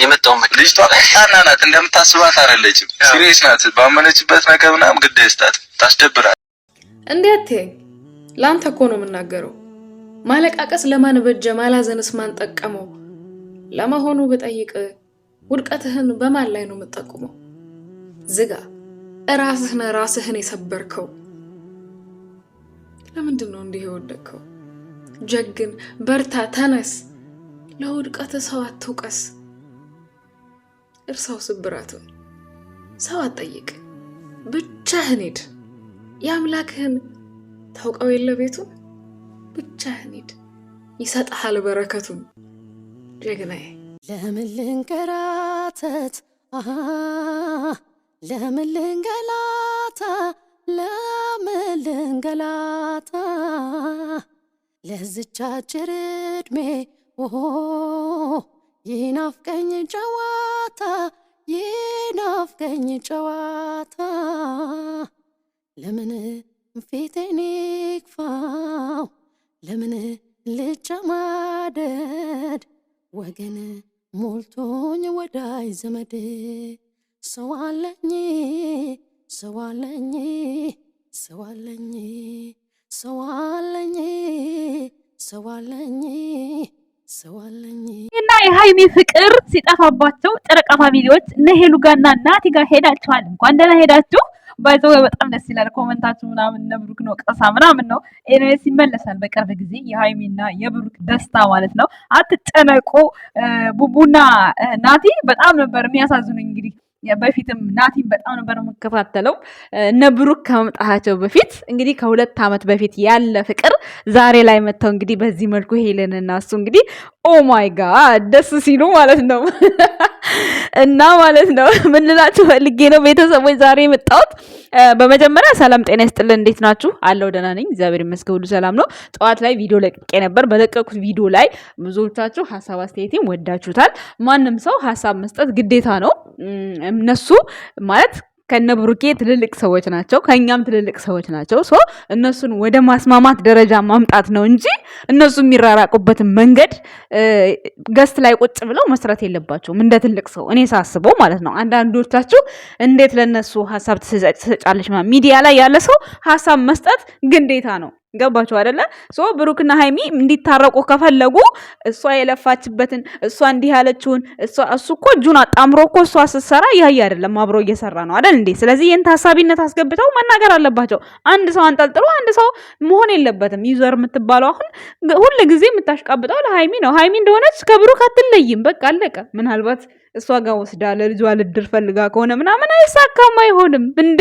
የመጣው ምክንያት ልጅቷ ጣና ናት፣ እንደምታስባት አይደለችም። ሲሪየስ ናት። ባመነችበት ነገር ምናምን ግድ አይስጣት፣ ታስደብራል። እንዴት ላንተ እኮ ነው የምናገረው። ማለቃቀስ ለማን በጀ? ማላዘንስ ማን ጠቀመው? ለመሆኑ ብጠይቅ ውድቀትህን በማን ላይ ነው የምትጠቁመው? ዝጋ። ራስህን የሰበርከው። ለምንድን ነው እንዲህ የወደቅከው? ጀግን፣ በርታ፣ ተነስ። ለውድቀት ሰው አትውቀስ። እርሳው ስብራቱን። ሰው አትጠይቅ፣ ብቻህን ሂድ። የአምላክህን ታውቀው የለ ቤቱን። ብቻህን ሂድ፣ ይሰጥሃል በረከቱን። ጀግናዬ ለምን ልንከራተት ለምን ልንገላታ ለምን ልንገላታ ለዚች አጭር ዕድሜ ይናፍቀኝ ጨዋታ ይናፍቀኝ ጨዋታ ለምን ፊቴን ይክፋው ለምን ልጨማደድ ወገን ሞልቶኝ ወዳይ ዘመድ ሰው አለኝ ሰው አለኝ ሰው አለኝ ሰው አለኝ ሰው አለኝ ሰው አለኝ። እና የሃይሚ ፍቅር ሲጠፋባቸው ጨረቃ ፋሚሊዎች እነ ሄሉ ጋርና ናቲ ጋር ሄዳችኋል። እንኳን ደህና ሄዳችሁ። ባይዘው በጣም ደስ ይላል። ኮሜንታችሁ ምናምን ነብሩክ ነው ቀሳ ምናምን ነው። ኤኒዌይስ ይመለሳል በቅርብ ጊዜ የሃይሚና የብሩክ ደስታ ማለት ነው። አትጨነቁ። ቡቡና ናቲ በጣም ነበር የሚያሳዝኑኝ። እንግዲህ በፊትም ናቲም በጣም ነበር የምከታተለው እነ ብሩክ ከመምጣታቸው በፊት እንግዲህ ከ2 ዓመት በፊት ያለ ፍቅር ዛሬ ላይ መተው እንግዲህ በዚህ መልኩ ሄለን እና እሱ እንግዲህ ኦ ማይ ጋድ ደስ ሲሉ ማለት ነው። እና ማለት ነው ምን ልላችሁ ፈልጌ ነው ቤተሰቦች ዛሬ የመጣሁት። በመጀመሪያ ሰላም ጤና ይስጥልን፣ እንዴት ናችሁ? አለው ደህና ነኝ እግዚአብሔር ይመስገን፣ ሁሉ ሰላም ነው። ጠዋት ላይ ቪዲዮ ለቅቄ ነበር። በለቀኩት ቪዲዮ ላይ ብዙዎቻችሁ ሐሳብ አስተያየቴም ወዳችሁታል። ማንም ሰው ሐሳብ መስጠት ግዴታ ነው። እነሱ ማለት ከነብሩኬ ትልልቅ ሰዎች ናቸው፣ ከኛም ትልልቅ ሰዎች ናቸው። ሶ እነሱን ወደ ማስማማት ደረጃ ማምጣት ነው እንጂ እነሱ የሚራራቁበትን መንገድ ገስት ላይ ቁጭ ብለው መስራት የለባቸውም። እንደ ትልቅ ሰው እኔ ሳስበው ማለት ነው። አንዳንዶቻችሁ እንዴት ለነሱ ሐሳብ ትሰጫለሽ? ሚዲያ ላይ ያለ ሰው ሐሳብ መስጠት ግዴታ ነው። ገባችሁ አይደለ? ሶ ብሩክና ሃይሚ እንዲታረቁ ከፈለጉ እሷ የለፋችበትን እሷ እንዲህ ያለችውን እሱ እኮ እጁን አጣምሮ እኮ እሷ ስትሰራ ይሄ አይደለም አብሮ እየሰራ ነው አይደል እንዴ? ስለዚህ ይሄን ታሳቢነት አስገብተው መናገር አለባቸው። አንድ ሰው አንጠልጥሎ አንድ ሰው መሆን የለበትም። ዩዘር የምትባለው አሁን ሁሉ ጊዜ የምታሽቃብጠው ለሃይሚ ነው። ሃይሚ እንደሆነች ከብሩክ አትለይም። በቃ አለቀ። ምናልባት እሷ ጋር ወስዳ ለልጇ ልድር ፈልጋ ከሆነ ምናምን አይሳካም፣ አይሆንም እንዴ።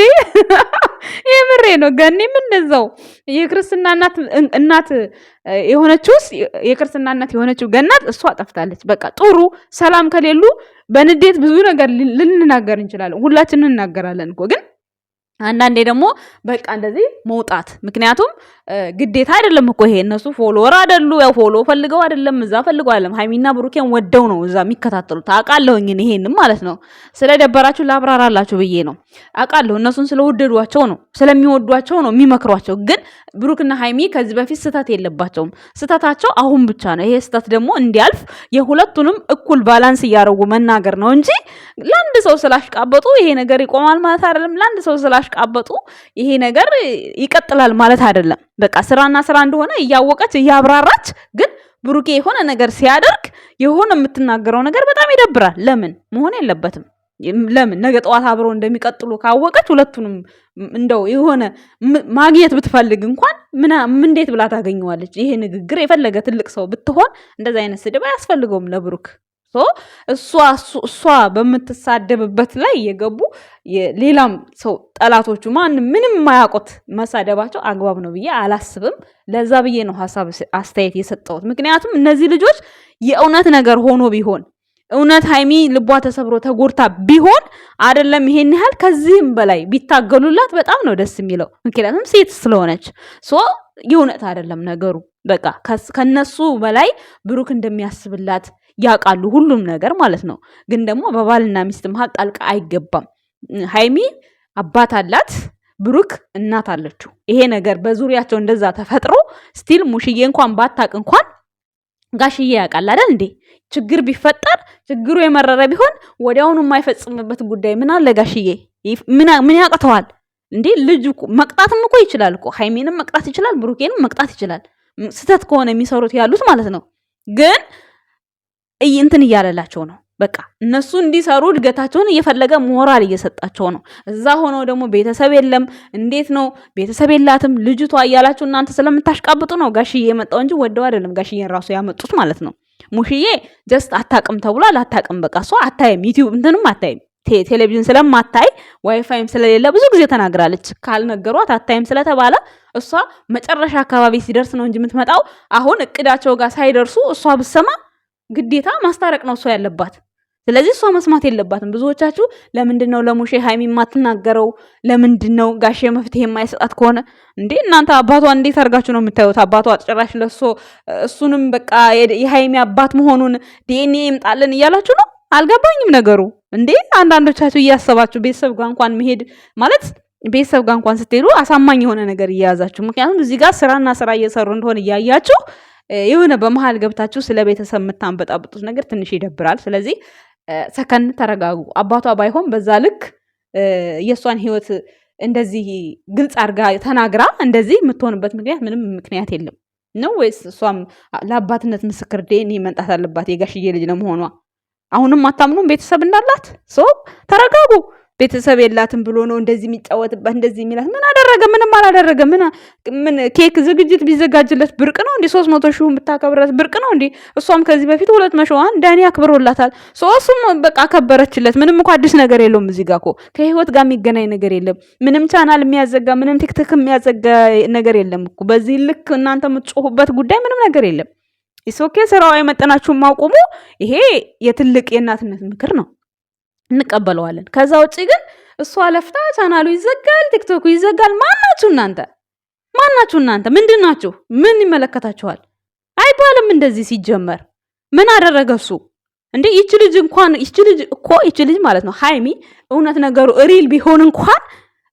የምሬ ነው። ገኔም እንደዛው የክርስትና እናት የሆነችውስ የክርስትና እናት የሆነችው ገናት እሷ ጠፍታለች። በቃ ጥሩ ሰላም ከሌሉ በንዴት ብዙ ነገር ልንናገር እንችላለን። ሁላችንን እናገራለን እኮ ግን አንዳንዴ ደግሞ በቃ እንደዚህ መውጣት። ምክንያቱም ግዴታ አይደለም እኮ ይሄ እነሱ ፎሎወር አይደሉ፣ ያው ፎሎ ፈልገው አይደለም እዛ ፈልገው አይደለም። ሃይሚና ብሩኬን ወደው ነው እዛ የሚከታተሉት። አውቃለሁኝ ይሄንም ማለት ነው። ስለደበራችሁ ላብራራላችሁ ብዬ ነው። አውቃለሁ እነሱን ስለወደዷቸው ነው፣ ስለሚወዷቸው ነው የሚመክሯቸው። ግን ብሩክና ሃይሚ ከዚህ በፊት ስህተት የለባቸውም። ስህተታቸው አሁን ብቻ ነው። ይሄ ስህተት ደግሞ እንዲያልፍ የሁለቱንም እኩል ባላንስ እያደረጉ መናገር ነው እንጂ ለአንድ ሰው ስላሽቃበጡ ይሄ ነገር ይቆማል ማለት አይደለም። ለአንድ ሰው ስላሽቃበጡ ይሄ ነገር ይቀጥላል ማለት አይደለም። በቃ ስራና ስራ እንደሆነ እያወቀች እያብራራች፣ ግን ብሩኬ የሆነ ነገር ሲያደርግ የሆነ የምትናገረው ነገር በጣም ይደብራል። ለምን መሆን የለበትም። ለምን ነገ ጠዋት አብረው እንደሚቀጥሉ ካወቀች ሁለቱንም እንደው የሆነ ማግኘት ብትፈልግ እንኳን እንዴት ብላ ታገኘዋለች? ይሄ ንግግር የፈለገ ትልቅ ሰው ብትሆን እንደዛ አይነት ስድብ አያስፈልገውም ለብሩክ። እሷ በምትሳደብበት ላይ የገቡ ሌላም ሰው ጠላቶቹ ምንም የማያውቁት መሳደባቸው አግባብ ነው ብዬ አላስብም። ለዛ ብዬ ነው ሐሳብ አስተያየት የሰጠሁት። ምክንያቱም እነዚህ ልጆች የእውነት ነገር ሆኖ ቢሆን እውነት ሃይሚ ልቧ ተሰብሮ ተጎድታ ቢሆን አይደለም ይሄን ያህል ከዚህም በላይ ቢታገሉላት በጣም ነው ደስ የሚለው። ምክንያቱም ሴት ስለሆነች የእውነት አይደለም ነገሩ። በቃ ከነሱ በላይ ብሩክ እንደሚያስብላት ያውቃሉ፣ ሁሉም ነገር ማለት ነው። ግን ደግሞ በባልና ሚስት መሀል ጣልቃ አይገባም። ሃይሚ አባት አላት፣ ብሩክ እናት አለችው። ይሄ ነገር በዙሪያቸው እንደዛ ተፈጥሮ ስቲል ሙሽዬ እንኳን ባታቅ እንኳን ጋሽዬ ያውቃል አይደል እንዴ? ችግር ቢፈጠር ችግሩ የመረረ ቢሆን ወዲያውኑ የማይፈጽምበት ጉዳይ ምን አለ ጋሽዬ? ምን ያቅተዋል እንዴ? ልጅ መቅጣትም እኮ ይችላል እኮ ሃይሚንም መቅጣት ይችላል፣ ብሩኬንም መቅጣት ይችላል። ስተት ከሆነ የሚሰሩት ያሉት ማለት ነው። ግን እንትን እያለላቸው ነው። በቃ እነሱ እንዲሰሩ እድገታቸውን እየፈለገ ሞራል እየሰጣቸው ነው። እዛ ሆነው ደግሞ ቤተሰብ የለም እንዴት ነው ቤተሰብ የላትም ልጅቷ እያላችሁ እናንተ ስለምታሽቃብጡ ነው ጋሽዬ የመጣው እንጂ ወደው አይደለም ጋሽዬን ራሱ ያመጡት ማለት ነው። ሙሽዬ ጀስት አታቅም ተብሏል። አታቅም በቃ እሷ አታይም፣ ዩቲዩብ እንትንም አታይም፣ ቴሌቪዥን ስለማታይ ዋይፋይም ስለሌለ ብዙ ጊዜ ተናግራለች። ካልነገሯት አታይም ስለተባለ እሷ መጨረሻ አካባቢ ሲደርስ ነው እንጂ የምትመጣው። አሁን እቅዳቸው ጋር ሳይደርሱ እሷ ብሰማ ግዴታ ማስታረቅ ነው እሷ ያለባት። ስለዚህ እሷ መስማት የለባትም። ብዙዎቻችሁ ለምንድን ነው ለሙሼ ሃይሚ የማትናገረው? ለምንድን ነው ጋሼ መፍትሄ የማይሰጣት ከሆነ እንዴ እናንተ አባቷ እንዴት አድርጋችሁ ነው የምታዩት? አባቷ ጭራሽ ለሶ እሱንም በቃ የሃይሚ አባት መሆኑን ዲኤንኤ ይምጣልን እያላችሁ ነው። አልገባኝም ነገሩ እንዴ። አንዳንዶቻችሁ እያሰባችሁ ቤተሰብ ጋር እንኳን መሄድ ማለት ቤተሰብ ጋር እንኳን ስትሄዱ አሳማኝ የሆነ ነገር እያያዛችሁ፣ ምክንያቱም እዚህ ጋር ስራና ስራ እየሰሩ እንደሆነ እያያችሁ የሆነ በመሀል ገብታችሁ ስለ ቤተሰብ የምታንበጣብጡት ነገር ትንሽ ይደብራል። ስለዚህ ሰከን ተረጋጉ። አባቷ ባይሆን በዛ ልክ የእሷን ህይወት እንደዚህ ግልጽ አድርጋ ተናግራ እንደዚህ የምትሆንበት ምክንያት ምንም ምክንያት የለም ነው ወይስ እሷም ለአባትነት ምስክር ዲኤንኤ መምጣት አለባት የጋሽዬ ልጅ ለመሆኗ? አሁንም አታምኑም ቤተሰብ እንዳላት? ተረጋጉ። ቤተሰብ የላትም ብሎ ነው እንደዚህ የሚጫወትበት እንደዚህ የሚላት። ምን አደረገ? ምንም አላደረገ። ምን ኬክ ዝግጅት ቢዘጋጅለት ብርቅ ነው እንዴ? 300 ሺህ ብታከብረት ብርቅ ነው እንዴ? እሷም ከዚህ በፊት 200 ዳኒ አክብሮላታል። እሱም በቃ አከበረችለት። ምንም እኮ አዲስ ነገር የለውም እዚህ ጋር እኮ ከህይወት ጋር የሚገናኝ ነገር የለም። ምንም ቻናል የሚያዘጋ ምንም ቲክቶክ የሚያዘጋ ነገር የለም እኮ። በዚህ ልክ እናንተ የምትጮሁበት ጉዳይ ምንም ነገር የለም። ኢሶኬ ስራው አይመጠናችሁም አቁሙ። ይሄ የትልቅ የእናትነት ምክር ነው፣ እንቀበለዋለን። ከዛ ውጪ ግን እሷ ለፍታ ቻናሉ ይዘጋል፣ ቲክቶኩ ይዘጋል። ማናችሁ እናንተ ምንድናችሁ? ምን ይመለከታችኋል? አይባልም እንደዚህ ሲጀመር። ምን አደረገ እሱ እንዴ? ይቺ ልጅ ማለት ነው ሃይሚ፣ እውነት ነገሩ ሪል ቢሆን እንኳን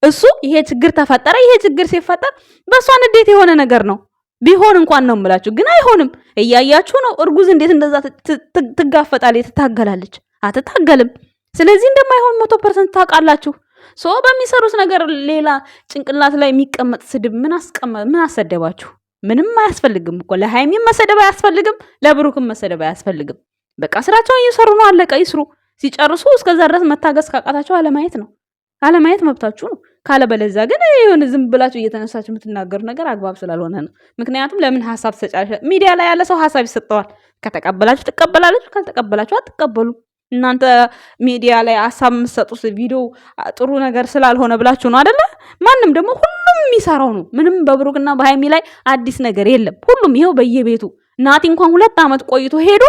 እሱ ይሄ ችግር ተፈጠረ። ይሄ ችግር ሲፈጠር በእሷ ንዴት የሆነ ነገር ነው ቢሆን እንኳን ነው የምላችሁ። ግን አይሆንም። እያያችሁ ነው። እርጉዝ እንዴት እንደዛ ትጋፈጣለች? ትታገላለች? አትታገልም። ስለዚህ እንደማይሆን 100% ታውቃላችሁ። በሚሰሩት ነገር ሌላ ጭንቅላት ላይ የሚቀመጥ ስድብ ምን አሰደባችሁ? ምንም አያስፈልግም እኮ። ለሃይሚም መሰደብ አያስፈልግም፣ ለብሩክም መሰደብ አያስፈልግም። በቃ ስራቸውን እየሰሩ ነው፣ አለቀ። ይስሩ። ሲጨርሱ እስከዛ ድረስ መታገስ ካቃታቸው አለማየት ነው። አለማየት መብታችሁ ነው። ካለበለዚያ ግን የሆነ ዝም ብላችሁ እየተነሳችሁ የምትናገሩ ነገር አግባብ ስላልሆነ ነው። ምክንያቱም ለምን ሀሳብ ትሰጫለሽ? ሚዲያ ላይ ያለ ሰው ሀሳብ ይሰጠዋል። ከተቀበላችሁ ትቀበላላችሁ፣ ካልተቀበላችሁ አትቀበሉ። እናንተ ሚዲያ ላይ ሀሳብ የምትሰጡት ቪዲዮ ጥሩ ነገር ስላልሆነ ብላችሁ ነው አይደለ? ማንም ደግሞ ሁሉም የሚሰራው ነው። ምንም በብሩክና በሃይሚ ላይ አዲስ ነገር የለም። ሁሉም ይኸው በየቤቱ ናቲ እንኳን 2 ዓመት ቆይቶ ሄዶ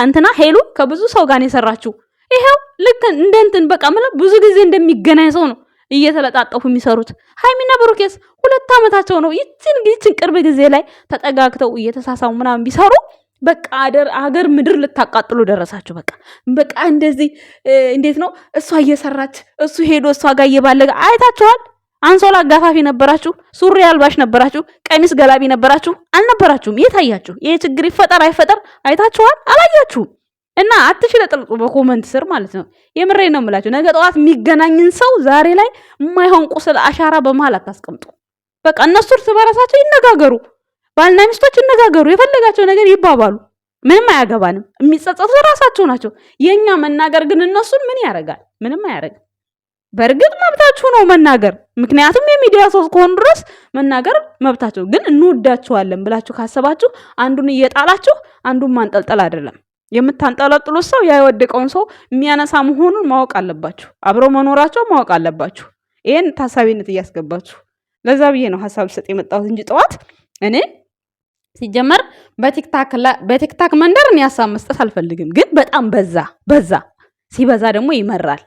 እንትና ሄሉ ከብዙ ሰው ጋር የሰራችው ይሄው ልክ እንደንትን በቃ ማለት ብዙ ጊዜ እንደሚገናኝ ሰው ነው እየተለጣጠፉ የሚሰሩት። ሃይሚና ብሩኬስ 2 ዓመታቸው ነው። ይችን ቅርብ ጊዜ ላይ ተጠጋግተው እየተሳሳሙ ምናምን ቢሰሩ በቃ አገር ምድር ልታቃጥሉ ደረሳችሁ። በቃ እንደዚህ እንዴት ነው እሷ እየሰራች እሱ ሄዶ እሷ ጋር እየባለገ አይታችኋል። አንሶላ አጋፋፊ ነበራችሁ፣ ሱሪ አልባሽ ነበራችሁ፣ ቀሚስ ገላቢ ነበራችሁ አልነበራችሁም? የታያችሁ ይሄ ችግር ይፈጠር አይፈጠር አይታችኋል? አላያችሁም? እና አትሽለጥልጡ በኮመንት ስር ማለት ነው። የምሬ ነው የምላችሁ። ነገ ጠዋት የሚገናኝን ሰው ዛሬ ላይ የማይሆን ቁስል አሻራ በመሃል አታስቀምጡ። በቃ እነሱ እርስ በራሳቸው ይነጋገሩ፣ ባልና ሚስቶች ይነጋገሩ፣ የፈለጋቸው ነገር ይባባሉ። ምንም አያገባንም። የሚጸጸቱ ራሳቸው ናቸው። የኛ መናገር ግን እነሱን ምን ያደርጋል? ምንም አያደርግም። በእርግጥ መብታችሁ ነው መናገር፣ ምክንያቱም የሚዲያ ሰው እስከሆኑ ድረስ መናገር መብታቸው። ግን እንወዳችኋለን ብላችሁ ካሰባችሁ አንዱን እየጣላችሁ አንዱን ማንጠልጠል አይደለም። የምታንጠለጥሉት ሰው ያ የወደቀውን ሰው የሚያነሳ መሆኑን ማወቅ አለባችሁ። አብረው መኖራቸው ማወቅ አለባችሁ። ይሄን ታሳቢነት እያስገባችሁ ለዛ ብዬ ነው ሀሳብ ሰጥ የመጣሁት እንጂ ጠዋት እኔ ሲጀመር በቲክታክ መንደር እኔ ሀሳብ መስጠት አልፈልግም። ግን በጣም በዛ ሲበዛ ደግሞ ይመራል።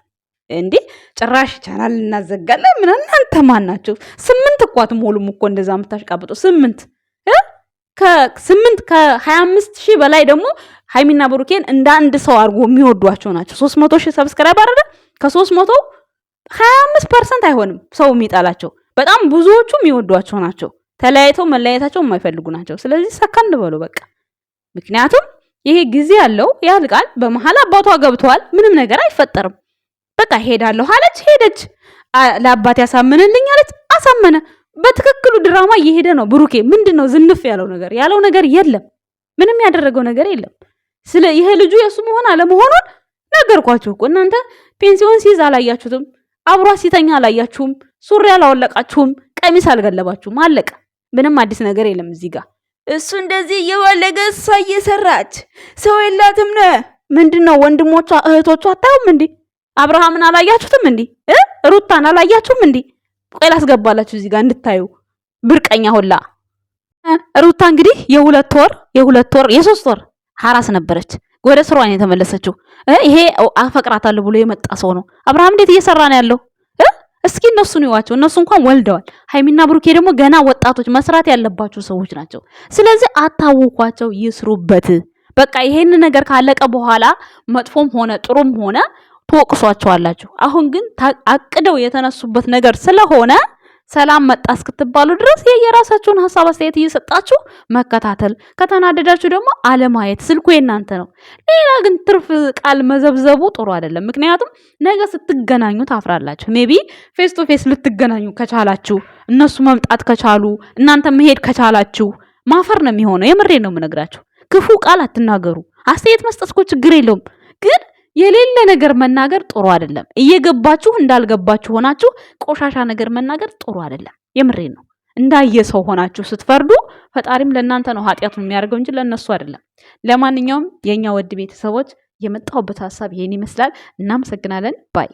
እንዴ ጭራሽ ቻናል እናዘጋለን ምን? እናንተ ማን ናችሁ? 8 እኮ አትሞሉም እኮ እንደዛ የምታሽቃብጡ 8 ከ25,000 በላይ ደግሞ ሃይሚና ብሩኬን እንደ አንድ ሰው አድርጎ የሚወዷቸው ናቸው። 300,000 ሰብስክራይብ አይደለ? ከ300 25% አይሆንም ሰው የሚጣላቸው። በጣም ብዙዎቹ የሚወዷቸው ናቸው። ተለያይተው መለያየታቸው የማይፈልጉ ናቸው። ስለዚህ ሰከንድ በሉ በቃ። ምክንያቱም ይሄ ጊዜ ያለው ያልቃል። በመሃል አባቷ ገብቷል። ምንም ነገር አይፈጠርም። በቃ ሄዳለሁ አለች፣ ሄደች። ለአባት ያሳምንልኝ አለች፣ አሳመነ። በትክክሉ ድራማ እየሄደ ነው። ብሩኬ ምንድነው ዝንፍ ያለው ነገር የለም። ምንም ያደረገው ነገር የለም። ስለ ይሄ ልጁ የሱ መሆን አለመሆኑን ነገርኳችሁ እኮ። እናንተ ፔንሲዮን ሲይዝ አላያችሁትም? አብሯ ሲተኛ አላያችሁም? ሱሪ አላወለቃችሁም? ቀሚስ አልገለባችሁም? አለቀ። ምንም አዲስ ነገር የለም እዚህ ጋር። እሱ እንደዚህ እየወለገ እሷ እየሰራች ሰው የላትም ነ ምንድነው? ወንድሞቿ እህቶቿ አታዩም እንዴ? አብርሃምን አላያችሁትም እንዴ? ሩታን አላያችሁም እንዴ? ቆይ ላስገባላችሁ እዚህ ጋር እንድታዩ። ብርቀኛ ሁላ ሩታ እንግዲህ የ3 ወር ሐራስ ነበረች። ወደ ስሯን የተመለሰችው ይሄ አፈቅራታለሁ ብሎ የመጣ ሰው ነው። አብርሃም እንዴት እየሰራ ነው ያለው? እስኪ እነሱን ይዋቸው። እነሱ እንኳን ወልደዋል። ሃይሚና ብሩኬ ደግሞ ገና ወጣቶች፣ መስራት ያለባቸው ሰዎች ናቸው። ስለዚህ አታውኳቸው፣ ይስሩበት። በቃ ይሄን ነገር ካለቀ በኋላ መጥፎም ሆነ ጥሩም ሆነ ትወቅሷቸዋላችሁ። አሁን ግን አቅደው የተነሱበት ነገር ስለሆነ ሰላም መጣ እስክትባሉ ድረስ የራሳችሁን ሐሳብ አስተያየት እየሰጣችሁ መከታተል፣ ከተናደዳችሁ ደግሞ አለማየት። ስልኩ የናንተ ነው። ሌላ ግን ትርፍ ቃል መዘብዘቡ ጥሩ አይደለም። ምክንያቱም ነገ ስትገናኙ ታፍራላችሁ። ሜቢ ፌስ ቱ ፌስ ልትገናኙ ከቻላችሁ፣ እነሱ መምጣት ከቻሉ፣ እናንተ መሄድ ከቻላችሁ ማፈር ነው የሚሆነው። የምሬ ነው የምነግራችሁ። ክፉ ቃል አትናገሩ። አስተያየት መስጠት እኮ ችግር የለውም፣ ግን የሌለ ነገር መናገር ጥሩ አይደለም። እየገባችሁ እንዳልገባችሁ ሆናችሁ ቆሻሻ ነገር መናገር ጥሩ አይደለም። የምሬን ነው። እንዳየ ሰው ሆናችሁ ስትፈርዱ ፈጣሪም ለእናንተ ነው ኃጢአቱን የሚያደርገው እንጂ ለእነሱ አይደለም። ለማንኛውም የኛ ውድ ቤተሰቦች የመጣሁበት ሐሳብ ይሄን ይመስላል። እናመሰግናለን ባይ